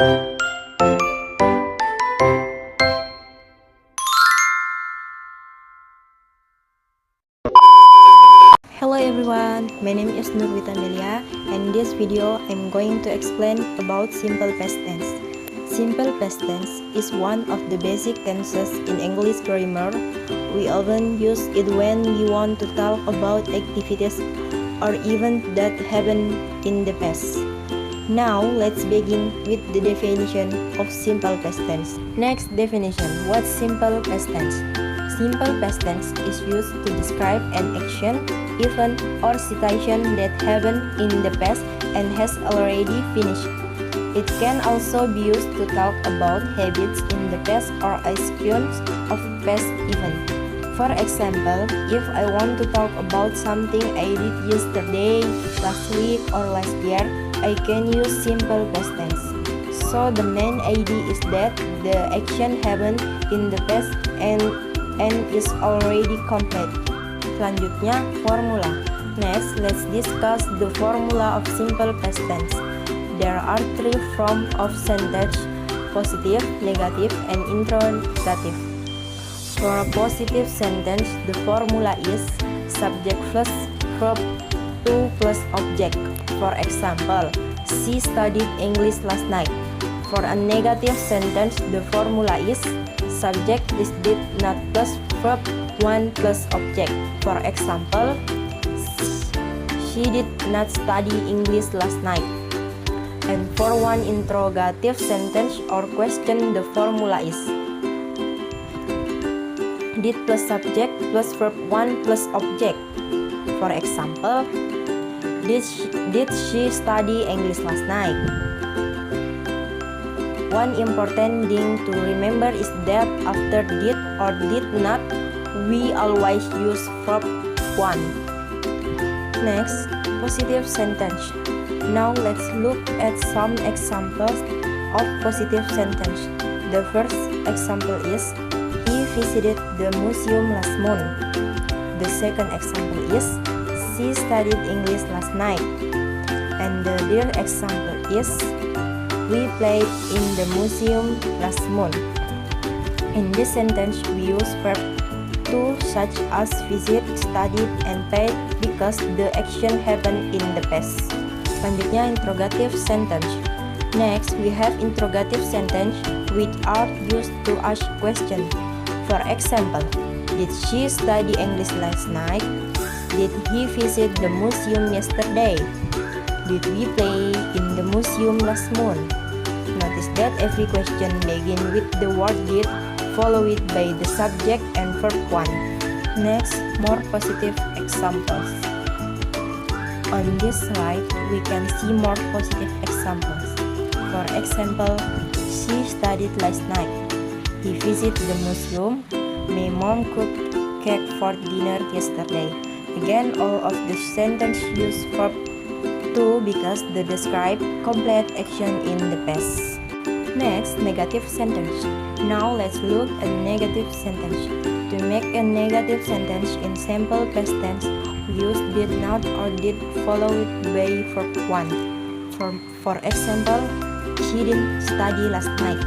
Hello everyone, my name is Nurwita Melia, and in this video I'm going to explain about simple past tense. Simple past tense is one of the basic tenses in English grammar. We often use it when we want to talk about activities or events that happened in the past. Now let's begin with the definition of simple past tense. Next definition, what's simple past tense? Simple past tense is used to describe an action, event, or situation that happened in the past and has already finished. It can also be used to talk about habits in the past or actions of past events. For example, if I want to talk about something I did yesterday, last week, or last year, I can use simple past tense. So the main idea is that the action happened in the past and is already complete. Selanjutnya, formula. Next, let's discuss the formula of simple past tense. There are three forms of sentence: positive, negative, and interrogative. For a positive sentence, the formula is subject plus verb 2 plus object. For example, she studied English last night. For a negative sentence, the formula is subject is did not plus verb 1 plus object. For example, she did not study English last night. And for one interrogative sentence or question, the formula is did plus subject plus verb 1 plus object. For example, did she study English last night? One important thing to remember is that after did or did not, we always use verb 1. Next, positive sentence. Now let's look at some examples of positive sentence. The first example is he visited the museum last month. The second example is she studied English last night. And the third example is we played in the museum last month. In this sentence, we use verb to such as visit, studied, and paid because the action happened in the past. Selanjutnya, interrogative sentence. Next, we have interrogative sentence which are used to ask questions. For example, did she study English last night? Did he visit the museum yesterday? Did we play in the museum last month? Notice that every question begins with the word did, followed by the subject and verb 1. Next, more positive examples. On this slide, we can see more positive examples. For example, she studied last night. He visited the museum. My mom cooked cake for dinner yesterday. Again, all of the sentence use verb to because they describe complete action in the past. Next, negative sentence. Now let's look at negative sentence. To make a negative sentence in simple past tense, we use did not or did followed by verb 1. For example, she didn't study last night.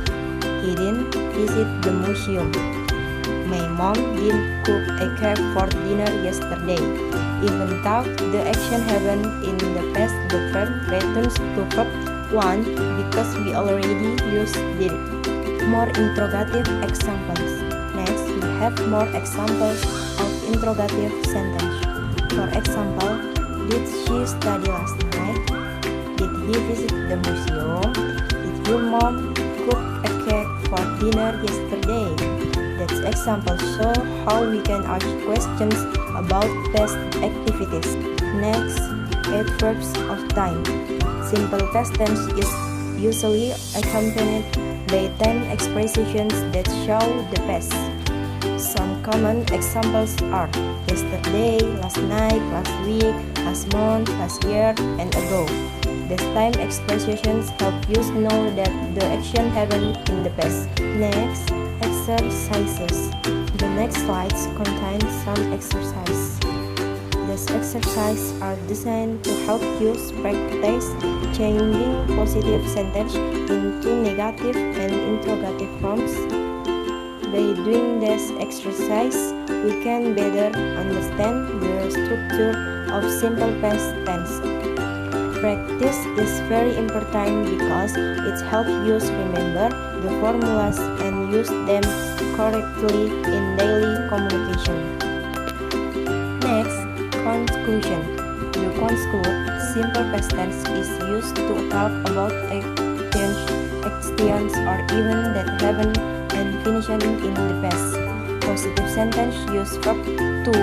He didn't visit the museum. My mom didn't cook a cake for dinner yesterday. Even though the action happened in the past, the verb returns to verb 1 because we already used did. More interrogative examples. Next, we have more examples of interrogative sentence. For example, did she study last night? Did he visit the museum? Did your mom cook a cake for dinner yesterday? That's example show how we can ask questions about past activities. Next, adverbs of time. Simple past tense is usually accompanied by time expressions that show the past. Some common examples are yesterday, last night, last week, last month, last year, and ago. These time expressions help you know that the action happened in the past. Next, exercises. The next slides contain some exercise. The These exercises are designed to help you practice changing positive sentence into negative and interrogative forms. By doing this exercise, we can better understand the structure of simple past tense. Practice is very important because it helps you remember the formulas and use them correctly in daily communication. Next, conclusion. To conclude, simple past tense is used to talk about actions or events that happened and finished in the past. Positive sentence use verb to,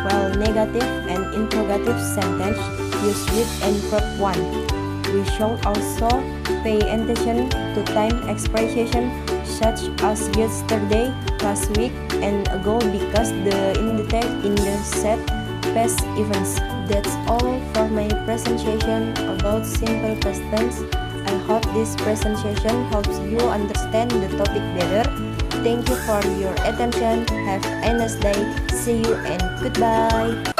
while negative and interrogative sentence use with and verb one. We should also pay attention to time expression such as yesterday, last week, and ago because the indicate in the set past events. That's all for my presentation about simple past tense. I hope this presentation helps you understand the topic better. Thank you for your attention. Have a nice day. See you and goodbye.